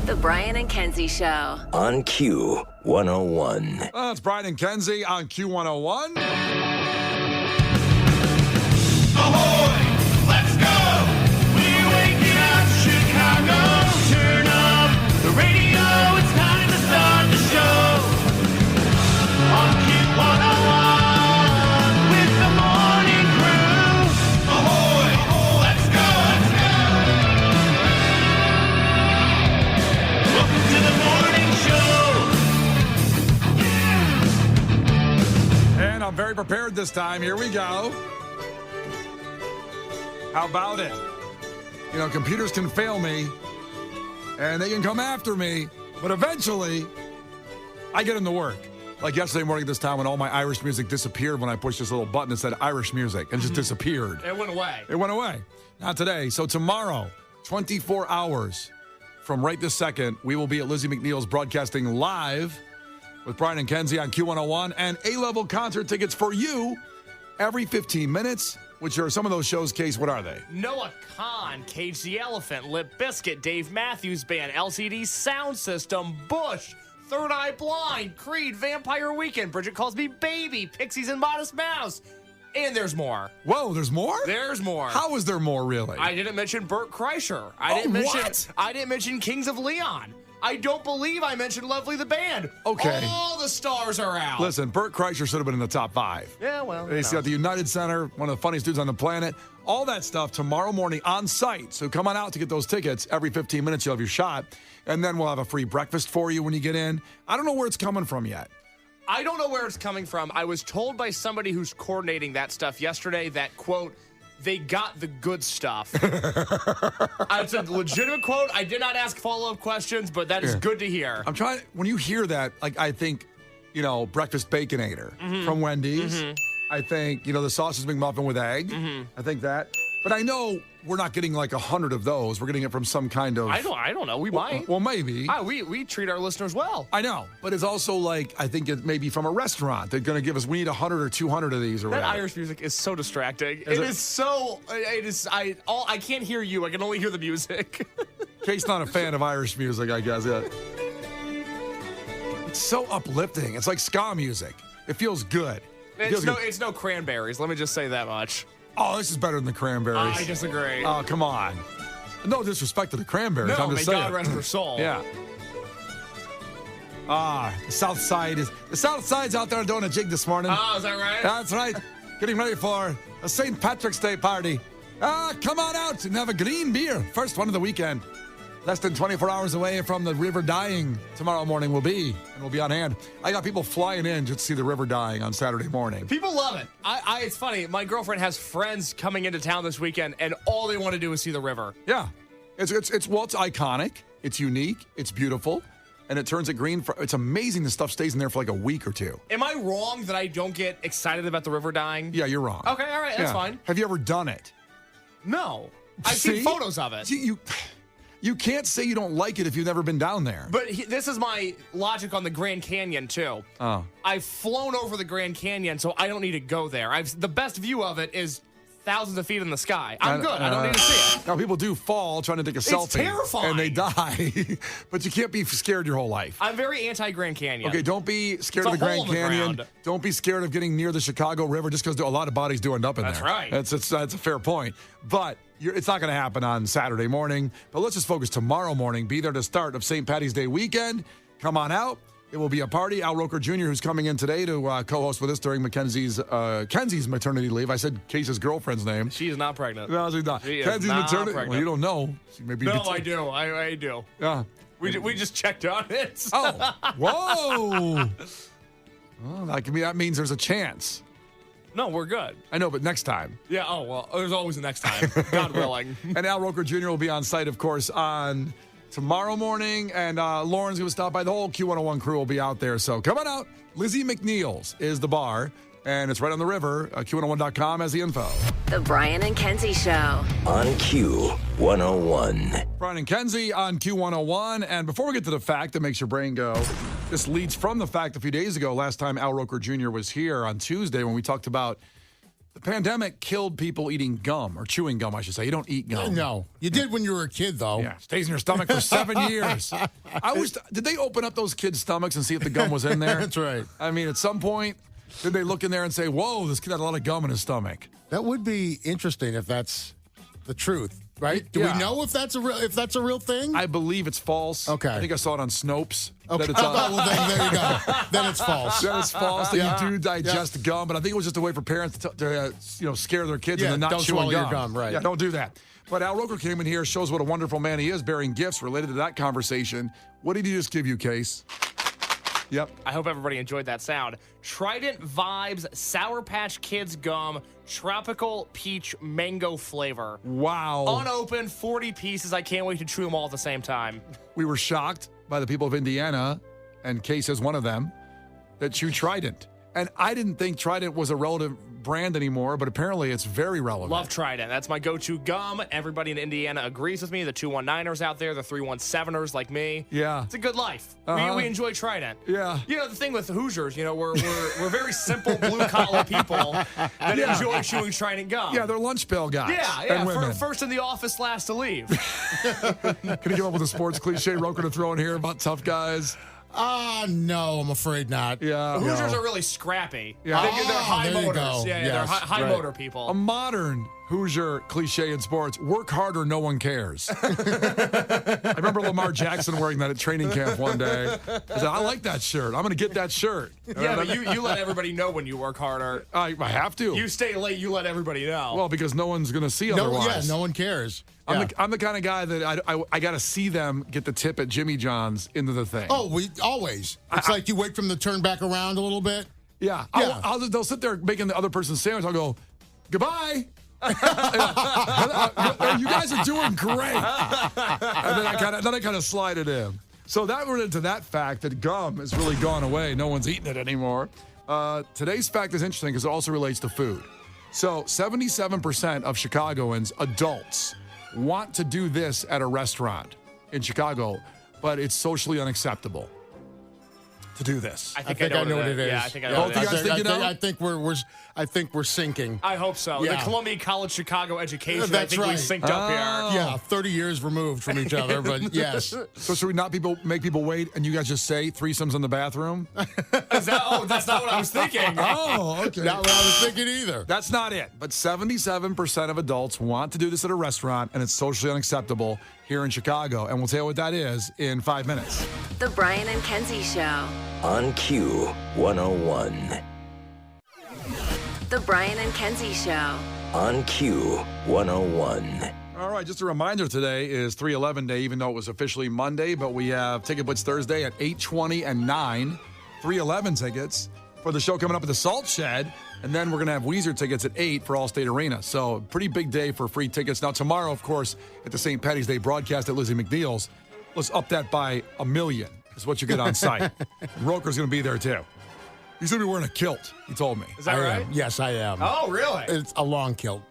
The Brian and Kenzie Show. On Q101. It's Brian and Kenzie on Q101. Ahoy! Let's go! We're waking up Chicago. Turn up the radio. It's time to start the show. On Q101 with the morning crew. Ahoy! Let's go! Welcome to the morning show. And I'm very prepared this time. Here we go. How about it? You know, computers can fail me, and they can come after me, but eventually, I get them to work. Like yesterday morning at this time when all my Irish music disappeared when I pushed this little button that said Irish music, and just disappeared. It went away. It went away. Not today. So tomorrow, 24 hours from right this second, we will be at Lizzie McNeil's broadcasting live with Brian and Kenzie on Q101, and A-level concert tickets for you every 15 minutes. Which are some of those shows, Case, what are they? Noah Kahn, Cage the Elephant, Lip Biscuit, Dave Matthews Band, LCD Sound System, Bush, Third Eye Blind, Creed, Vampire Weekend, Bridget Calls Me Baby, Pixies and Modest Mouse. And there's more. Whoa, there's more? There's more. How is there more, really? I didn't mention Bert Kreischer. What? I didn't mention Kings of Leon. I don't believe I mentioned Lovely the Band. Okay. All the stars are out. Listen, Bert Kreischer should have been in the top 5. Yeah, well. He's got the United Center, one of the funniest dudes on the planet. All that stuff tomorrow morning on site. So come on out to get those tickets. Every 15 minutes, you'll have your shot. And then we'll have a free breakfast for you when you get in. I don't know where it's coming from yet. I don't know where it's coming from. I was told by somebody who's coordinating that stuff yesterday that, quote, they got the good stuff. It's a legitimate quote. I did not ask follow-up questions, but that is good to hear. I'm trying, when you hear that, like, I think, you know, breakfast baconator from Wendy's. I think, you know, the sausage McMuffin with egg. I think that. But I know we're not getting like 100 of those. We're getting it from some kind of... I don't know. We might. Well, maybe. We treat our listeners well. I know. But it's also like, I think it may be from a restaurant. They're going to give us, we need 100 or 200 of these or that whatever. Irish music is so distracting. I can't hear you. I can only hear the music. Kate's not a fan of Irish music, I guess. Yeah. It's so uplifting. It's like ska music. It feels good. It's no Cranberries. Let me just say that much. Oh, this is better than the Cranberries. I disagree. Oh, come on. No disrespect to the Cranberries. No, I'm may just saying. God rest their soul. Yeah. The South Side's out there doing a jig this morning. Oh, is that right? That's right. Getting ready for a St. Patrick's Day party. Come on out and have a green beer. First one of the weekend. Less than 24 hours away from the river dying tomorrow morning will be, and we'll be on hand. I got people flying in just to see the river dying on Saturday morning. People love it. It's funny. My girlfriend has friends coming into town this weekend, and all they want to do is see the river. Yeah. It's iconic. It's unique. It's beautiful. And it turns it green. It's amazing the stuff stays in there for like a week or two. Am I wrong that I don't get excited about the river dying? Yeah, you're wrong. Okay, all right. That's fine. Have you ever done it? No. I've seen photos of it. See, you can't say you don't like it if you've never been down there. But this is my logic on the Grand Canyon, too. Oh. I've flown over the Grand Canyon, so I don't need to go there. The best view of it is thousands of feet in the sky. I'm good. I don't need to see it. Now, people do fall trying to take a selfie. It's terrifying. And they die. But you can't be scared your whole life. I'm very anti-Grand Canyon. Okay, don't be scared of the Grand Canyon. Don't be scared of getting near the Chicago River just because a lot of bodies do end up in there. That's right. That's a fair point. But it's not going to happen on Saturday morning. But let's just focus tomorrow morning. Be there to start of St. Patty's Day weekend. Come on out. It will be a party. Al Roker Jr., who's coming in today to co-host with us during Kenzie's maternity leave. I said Case's girlfriend's name. She is not pregnant. No, she's not. She Kenzie's is not maternity. pregnant. Well, you don't know. Maybe I do. I do. Yeah. We just checked on it. Oh, whoa. Well, that means there's a chance. No, we're good. I know, but next time. Yeah, oh, well, there's always a next time. God willing. And Al Roker Jr. will be on site, of course, on tomorrow morning. And Lauren's going to stop by. The whole Q101 crew will be out there. So come on out. Lizzie McNeil's is the bar. And it's right on the river. Q101.com has the info. The Brian and Kenzie Show. On Q101. Brian and Kenzie on Q101. And before we get to the fact that makes your brain go, this leads from the fact a few days ago, last time Al Roker Jr. was here on Tuesday when we talked about The pandemic killed people eating gum, or chewing gum, I should say. You don't eat gum. No. You did when you were a kid, though. Yeah, stays in your stomach for 7 years. Did they open up those kids' stomachs and see if the gum was in there? That's right. I mean, at some point, did they look in there and say, whoa, this kid had a lot of gum in his stomach? That would be interesting if that's the truth, right? Do Yeah. we know if that's a real thing? I believe it's false. Okay. I think I saw it on Snopes. Okay. That it's, Well, then there you go. Then it's false. that it's false that Yeah. you do digest gum, but I think it was just a way for parents to scare their kids Yeah, into not don't chewing swallow your gum. gum, right. Yeah, don't do that. But Al Roker came in here, shows what a wonderful man he is, bearing gifts related to that conversation. What did he just give you, Case? Yep. I hope everybody enjoyed that sound. Trident Vibes Sour Patch Kids Gum Tropical Peach Mango Flavor. Wow. Unopened, 40 pieces. I can't wait to chew them all at the same time. We were shocked by the people of Indiana, and Case is one of them, that chew Trident. And I didn't think Trident was a relevant brand anymore, but apparently it's very relevant. Love Trident. That's my go-to gum. Everybody in Indiana agrees with me. The 219ers out there, the 317ers like me. Yeah. It's a good life. Uh-huh. We enjoy Trident. Yeah. You know, the thing with Hoosiers, we're very simple blue-collar people that enjoy chewing Trident gum. Yeah, they're lunch pail guys. Yeah. And women. First in the office, last to leave. Can you come up with a sports cliche Roker to throw in here about tough guys? No, I'm afraid not. Yeah. Hoosiers are really scrappy. Yeah. They're high there you motors. go. Yeah, Yes, they're high right. motor people. A modern Hoosier cliche in sports: work harder, no one cares. I remember Lamar Jackson wearing that at training camp one day. I said, I like that shirt. I'm going to get that shirt. Yeah, but you let everybody know when you work harder. I have to. You stay late, you let everybody know. Well, because no one's going to see No, otherwise. yeah, no one cares. I'm, Yeah. I'm the kind of guy that I got to see them get the tip at Jimmy John's into the thing. Oh, we always. It's like you wait for them to turn back around a little bit. Yeah. Yeah. They'll sit there making the other person's sandwich. I'll go, goodbye. You guys are doing great. And then I kind of slide it in. So that went into that fact that gum has really gone away. No one's eating it anymore. Today's fact is interesting because it also relates to food. So 77% of Chicagoans, adults, want to do this at a restaurant in Chicago, but it's socially unacceptable to do this. I think I know what it is. Yeah, I think I know Both what you it guys is. think you know? I think we're sinking. I hope so. Yeah. The Columbia College Chicago education, That's I think we right. synced up here. Yeah, 30 years removed from each other, but yes. So should we not make people wait and you guys just say threesomes in the bathroom? That's not what I was thinking. Oh, okay. Not what I was thinking either. That's not it. But 77% of adults want to do this at a restaurant, and it's socially unacceptable here in Chicago. And we'll tell you what that is in 5 minutes. The Brian and Kenzie Show. On Q 101. The Brian and Kenzie Show. On Q 101. All right, just a reminder, today is 3/11 Day, even though it was officially Monday, but we have Ticket Blitz Thursday at 8:20 and 9, 3/11 tickets for the show coming up at the Salt Shed, and then we're going to have Weezer tickets at 8 for Allstate Arena. So pretty big day for free tickets. Now tomorrow, of course, at the St. Patty's Day broadcast at Lizzie McNeil's, let's up that by 1 million is what you get on site. Roker's going to be there too. He's going to be wearing a kilt, he told me. Is that I right? am. Yes, I am. Oh, really? It's a long kilt.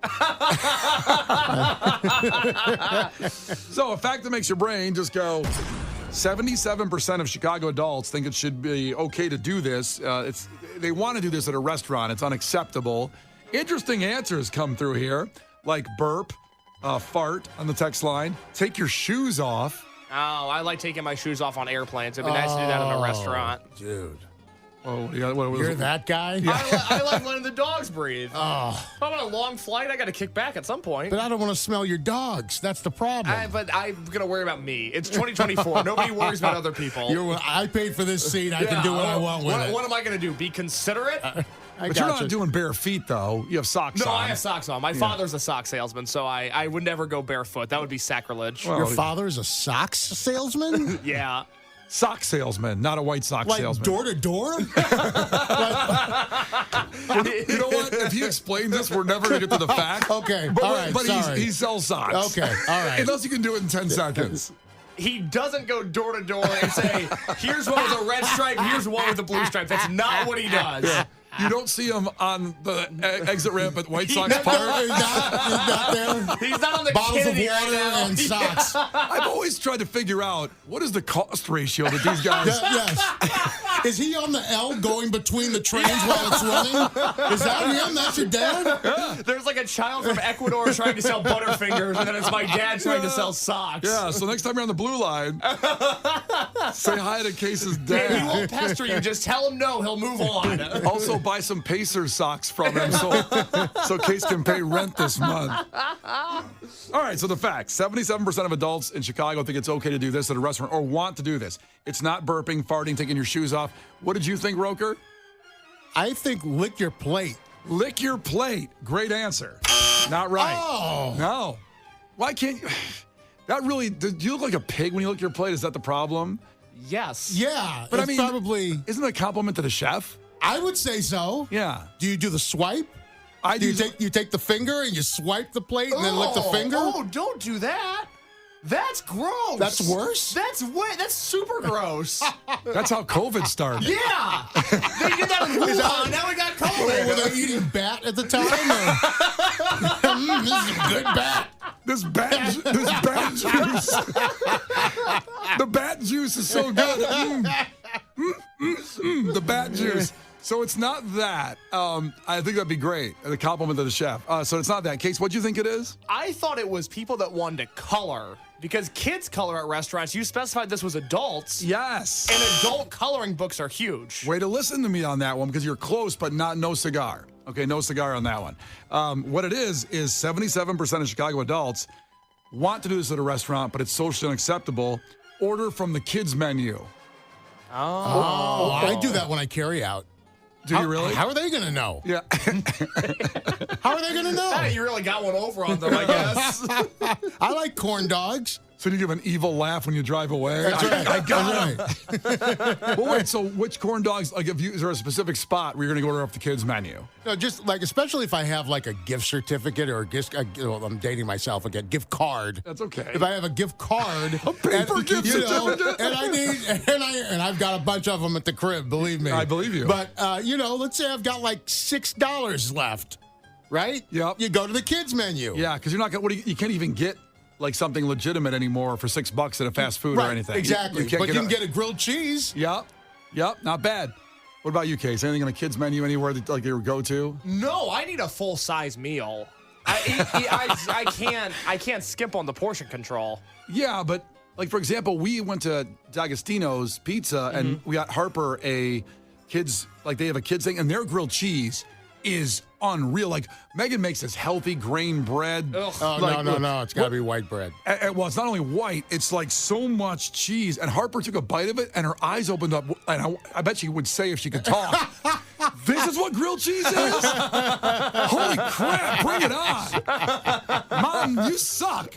So a fact that makes your brain just go, 77% of Chicago adults think it should be okay to do this. They want to do this at a restaurant. It's unacceptable. Interesting answers come through here, like burp, fart on the text line, take your shoes off. Oh, I like taking my shoes off on airplanes. It'd be nice to do that in a restaurant. Dude. Oh, what You're that guy? I like letting the dogs breathe. Oh. If I'm on a long flight, I got to kick back at some point. But I don't want to smell your dogs. That's the problem. But I'm going to worry about me. It's 2024. Nobody worries about other people. I paid for this seat. I can do what I want with it. What am I going to do? Be considerate? But you're not doing bare feet, though. You have socks on. No, I have socks on. My father's a sock salesman, so I would never go barefoot. That would be sacrilege. Your father's a socks salesman? Yeah. Sock salesman, not a white sock Like salesman. door to door? You know what? If he explains this, we're never going to get to the fact. Okay, But, all right, but sorry. he sells socks. Okay, all right. Unless you can do it in 10 seconds. He doesn't go door to door and say, here's one with a red stripe, here's one with a blue stripe. That's not what he does. You don't see him on the exit ramp at White Sox No, Park. he's not there. He's not on the Bottles Kennedy of water right now. and socks. I've always tried to figure out what is the cost ratio that these guys. Yes. Is he on the L going between the trains while it's running? Is that him? That's your dad? There's like a child from Ecuador trying to sell Butterfingers, and then it's my dad trying to sell socks. Yeah, so next time you're on the blue line, say hi to Case's dad. He won't pester you. Just tell him no. He'll move on. Also, buy some Pacers socks from him so Case can pay rent this month. All right, so the facts. 77% of adults in Chicago think it's okay to do this at a restaurant or want to do this. It's not burping, farting, taking your shoes off. What did you think, Roker? I think lick your plate. Lick your plate. Great answer. Not right. Oh. No. Why can't you? That really, do you look like a pig when you lick your plate? Is that the problem? Yes. Yeah, But it's I mean, probably. isn't it a compliment to the chef? I would say so. Yeah. Do you do the swipe? I Do do. you take the finger and you swipe the plate and then lick the finger? Oh, don't do that. That's gross. That's worse? That's super gross. That's how COVID started. Yeah. They did that in Wuhan. Now we got Were COVID. they eating bat at the time? This is a good bat. This bat juice. The bat juice is so good. The bat juice. So it's not that. I think that'd be great. The compliment to the chef. So it's not that. Case, what do you think it is? I thought it was people that wanted to color because kids color at restaurants. You specified this was adults. Yes. And adult coloring books are huge. Way to listen to me on that one because you're close, but no cigar. Okay, no cigar on that one. What it is 77% of Chicago adults want to do this at a restaurant, but it's socially unacceptable. Order from the kids menu. Oh, I do that when I carry out. Do you really? How are they going to know? Yeah. How are they going to know? Hey, you really got one over on them, I guess. I like corn dogs. So you give an evil laugh when you drive away? That's right. I got That's him. Well, wait, so which corn dogs, like, is there a specific spot where you're going to order off the kids menu? No, just like, especially if I have like a gift certificate or a gift, well, I'm dating myself again, gift card. That's okay. If I have a gift card, A paper gift certificate? and I need, and I've got a bunch of them at the crib, believe me. I believe you. But, let's say I've got like $6 left, right? Yep. You go to the kids menu. Yeah, because you're not going to, you can't even get like something legitimate anymore for $6 at a fast food Right, or anything. exactly. You can't But you can get a grilled cheese. Yep, not bad. What about you, Case? Anything on a kids menu anywhere that like you go to? No, I need a full-size meal. I can't skip on the portion control. Yeah, but like for example, we went to D'Agostino's Pizza and we got Harper a kids, like they have a kids thing, and their grilled cheese is unreal. Like Megan makes this healthy grain bread. Ugh. Oh, Like, no. It's got to be white bread. Well, it's not only white, it's like so much cheese. And Harper took a bite of it and her eyes opened up. And I bet she would say if she could talk, this is what grilled cheese is? Holy crap, bring it on. Mom, you suck.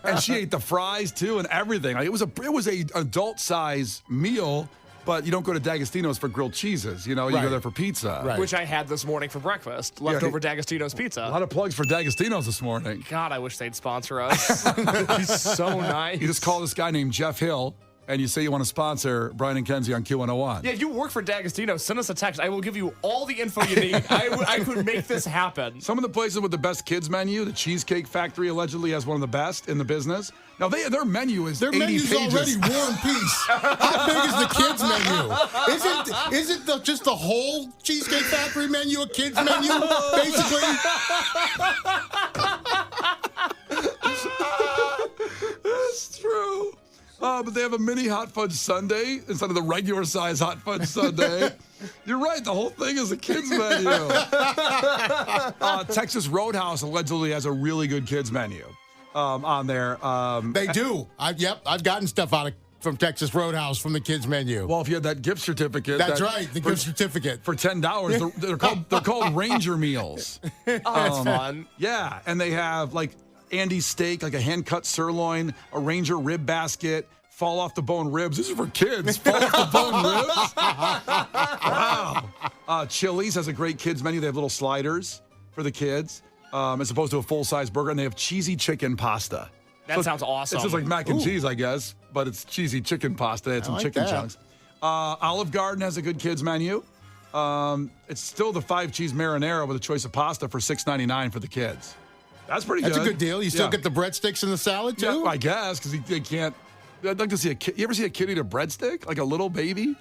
And she ate the fries too and everything. Like, it was a adult size meal. But you don't go to D'Agostino's for grilled cheeses. You know, you Right. go there for pizza. Right. Which I had this morning for breakfast. Leftover D'Agostino's A pizza. lot of plugs for D'Agostino's this morning. God, I wish they'd sponsor us. That'd be so nice. You just call this guy named Jeff Hill, and you say you want to sponsor Brian and Kenzie on Q101. Yeah, you work for D'Agostino. Send us a text. I will give you all the info you need. I could make this happen. Some of the places with the best kids menu, the Cheesecake Factory allegedly has one of the best in the business. Now, their menu is Their 80 menu's pages. already War and Peace. How big is the kids menu? Isn't just the whole Cheesecake Factory menu a kids menu, basically? That's true. But they have a mini hot fudge sundae instead of the regular size hot fudge sundae. You're right. The whole thing is a kids menu. Texas Roadhouse allegedly has a really good kids menu on there. They do. I've gotten stuff from Texas Roadhouse from the kids menu. Well, if you had that gift certificate. That's right, the gift certificate. For $10. They're called Ranger meals. Oh, that's fun. Yeah, and they have like Andy's steak, like a hand-cut sirloin, a Ranger rib basket, fall off the bone ribs. This is for kids. Fall off the bone ribs. Wow. Chili's has a great kids menu. They have little sliders for the kids, as opposed to a full-size burger, and they have cheesy chicken pasta. That sounds awesome. It's just like mac and cheese, I guess, but it's cheesy chicken pasta. It's some like chicken that. chunks. Olive Garden has a good kids menu. It's still the 5-cheese marinara with a choice of pasta for $6.99 for the kids. That's pretty good. That's a good deal. You still get the breadsticks and the salad, too? Yeah, I guess, because they can't. I'd like to see a kid. You ever see a kid eat a breadstick? Like a little baby?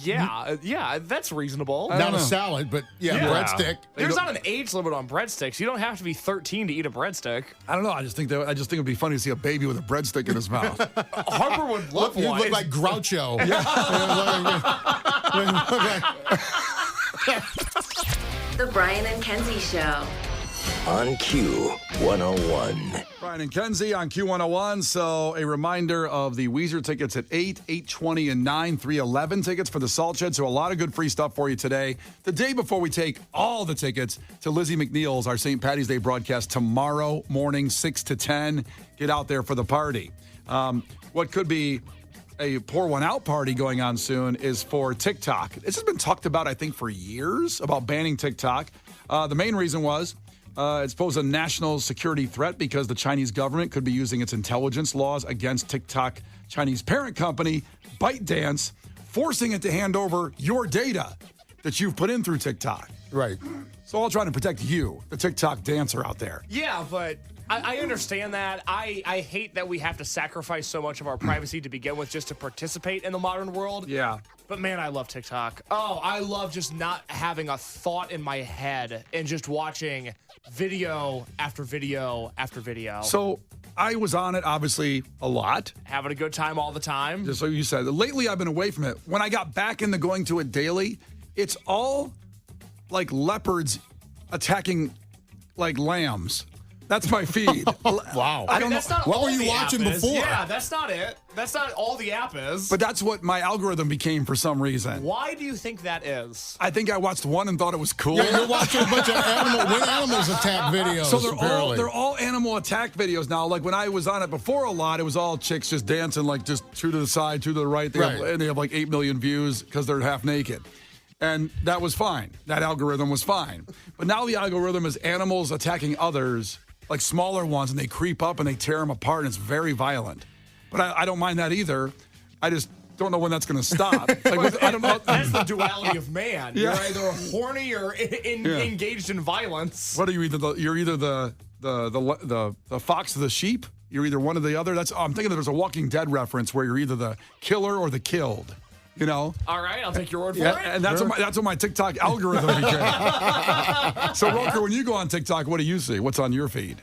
Yeah, that's reasonable. Not a salad, but breadstick. There's not an age limit on breadsticks. You don't have to be 13 to eat a breadstick. I don't know. I just think it'd be funny to see a baby with a breadstick in his mouth. Harper would love You one. look like Groucho. The Brian and Kenzie Show. On Q101. Brian and Kenzie on Q101. So a reminder of the Weezer tickets at 8, 8:20, and 9, 3:11 tickets for the Salt Shed. So a lot of good free stuff for you today. The day before we take all the tickets to Lizzie McNeil's, our St. Patty's Day broadcast tomorrow morning, 6 to 10. Get out there for the party. What could be a pour one out party going on soon is for TikTok. This has been talked about, I think, for years, about banning TikTok. The main reason was it's posed a national security threat because the Chinese government could be using its intelligence laws against TikTok Chinese parent company, ByteDance, forcing it to hand over your data that you've put in through TikTok. Right. So all trying to protect you, the TikTok dancer out there. Yeah, but I understand that. I hate that we have to sacrifice so much of our privacy to begin with just to participate in the modern world. Yeah. But man, I love TikTok. Oh, I love just not having a thought in my head and just watching video after video after video. So I was on it, obviously, a lot. Having a good time all the time. Just like you said. Lately, I've been away from it. When I got back into going to it daily, it's all like leopards attacking like lambs. That's my feed. Wow. I mean, that's not What all were you the watching app is. before? Yeah, that's not it. That's not all the app is. But that's what my algorithm became for some reason. Why do you think that is? I think I watched one and thought it was cool. Yeah, you're watching a bunch of when animals attack videos. So apparently. they're all animal attack videos now. Like when I was on it before a lot, it was all chicks just dancing like just two to the side, two to the right. And they have like 8 million views because they're half naked. And that was fine. That algorithm was fine. But now the algorithm is animals attacking others, like smaller ones, and they creep up and they tear them apart, and it's very violent. But I don't mind that either. I just don't know when that's going to stop. Like, I don't know. That's the duality of man. Yeah. You're either horny or engaged in violence. What are you either? You're either the fox or the sheep. You're either one or the other. I'm thinking that there's a Walking Dead reference where you're either the killer or the killed. You know? All right, I'll take your word for Yeah, it. and that's what my TikTok algorithm became. So, Roker, when you go on TikTok, what do you see? What's on your feed?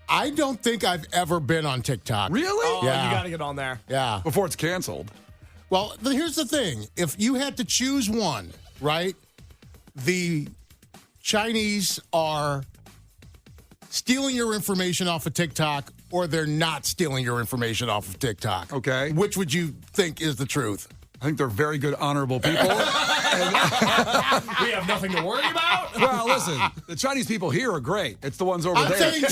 I don't think I've ever been on TikTok. Really? Oh, Yeah. you got to get on there. Yeah. Before it's canceled. Well, here's the thing. If you had to choose one, right? The Chinese are stealing your information off of TikTok, or they're not stealing your information off of TikTok. Okay. Which would you think is the truth? I think they're very good, honorable people. We have nothing to worry about. Well, listen, the Chinese people here are great. It's the ones over I'm there. saying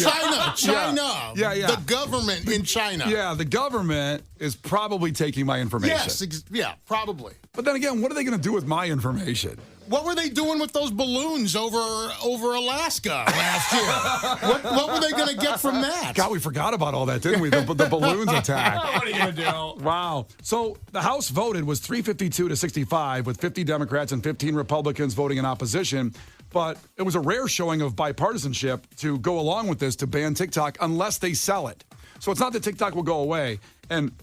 China. Yeah, yeah. The government in China. Yeah, the government is probably taking my information. Yes, probably. But then again, what are they going to do with my information? What were they doing with those balloons over Alaska last year? what were they going to get from that? God, we forgot about all that, didn't we? The balloons attack. What are you going to do? Wow. So the House voted was 352 to 65, with 50 Democrats and 15 Republicans voting in opposition. But it was a rare showing of bipartisanship to go along with this to ban TikTok unless they sell it. So it's not that TikTok will go away. And,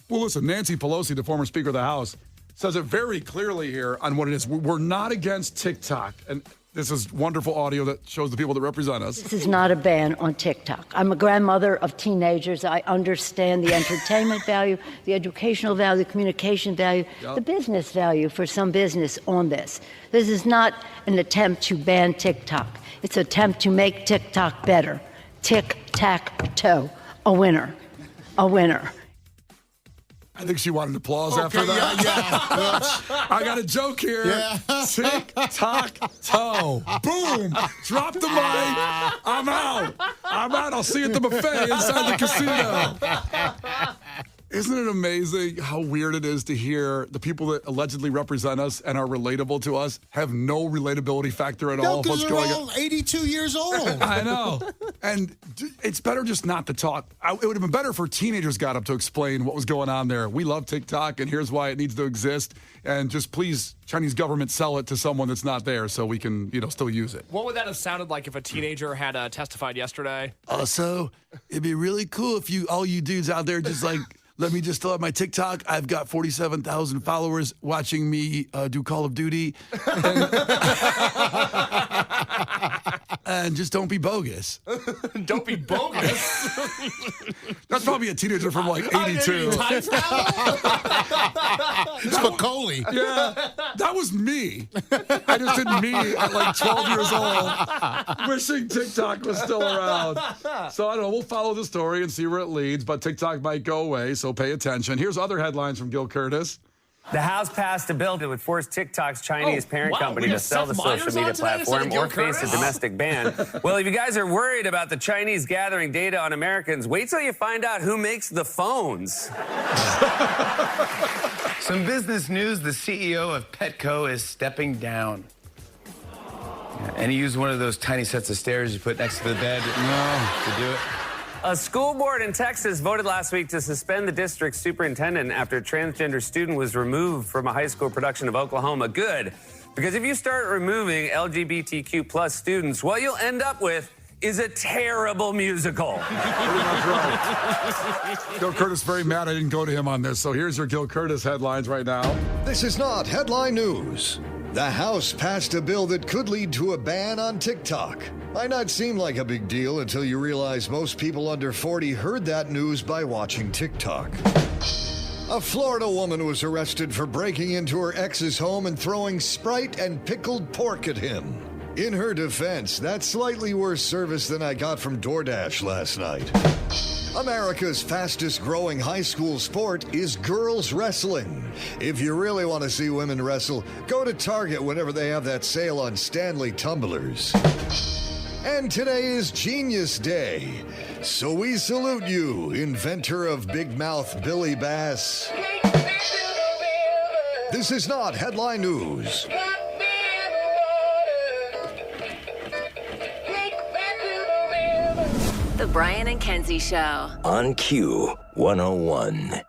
well, listen, Nancy Pelosi, the former Speaker of the House, says it very clearly here on what it is. We're not against TikTok. And this is wonderful audio that shows the people that represent us. This is not a ban on TikTok. I'm a grandmother of teenagers. I understand the entertainment value, the educational value, the communication value, the business value for some business on this. This is not an attempt to ban TikTok. It's an attempt to make TikTok better. Tic-tac-toe. A winner. A winner. I think she wanted applause after that. Yeah. I got a joke here. Yeah. Tick, tock, toe. Boom. Drop the mic. I'm out. I'll see you at the buffet inside the casino. Isn't it amazing how weird it is to hear the people that allegedly represent us and are relatable to us have no relatability factor at all of what's they're going all on? 82 years old. I know. And it's better just not to talk. It would have been better if teenagers got up to explain what was going on there. We love TikTok, and here's why it needs to exist. And just please, Chinese government, sell it to someone that's not there so we can, still use it. What would that have sounded like if a teenager had testified yesterday? So it'd be really cool if all you dudes out there just like Let me just still have my TikTok. I've got 47,000 followers watching me do Call of Duty. And just don't be bogus. Don't be bogus. That's probably a teenager from like 82. Time travel? It's Macaulay. Yeah, that was me. I just did me at like 12 years old, wishing TikTok was still around. So I don't know. We'll follow the story and see where it leads, but TikTok might go away, so pay attention. Here's other headlines from Gil Curtis. The House passed a bill that would force TikTok's Chinese parent company to sell the social media platform or face a domestic ban. Well, if you guys are worried about the Chinese gathering data on Americans, wait till you find out who makes the phones. Some business news, the CEO of Petco is stepping down. Yeah, and he used one of those tiny sets of stairs you put next to the bed to do it. A school board in Texas voted last week to suspend the district's superintendent after a transgender student was removed from a high school production of Oklahoma. Good, because if you start removing LGBTQ plus students, what you'll end up with is a terrible musical. Pretty much right. Gil Curtis very mad I didn't go to him on this. So here's your Gil Curtis headlines right now. This is not headline news. The House passed a bill that could lead to a ban on TikTok. Might not seem like a big deal until you realize most people under 40 heard that news by watching TikTok. A Florida woman was arrested for breaking into her ex's home and throwing Sprite and pickled pork at him. In her defense, that's slightly worse service than I got from DoorDash last night. America's fastest growing high school sport is girls wrestling. If you really want to see women wrestle, go to Target whenever they have that sale on Stanley tumblers. And today is Genius Day. So we salute you, inventor of Big Mouth Billy Bass. This is not headline news. The Brian and Kenzie Show. On Q101.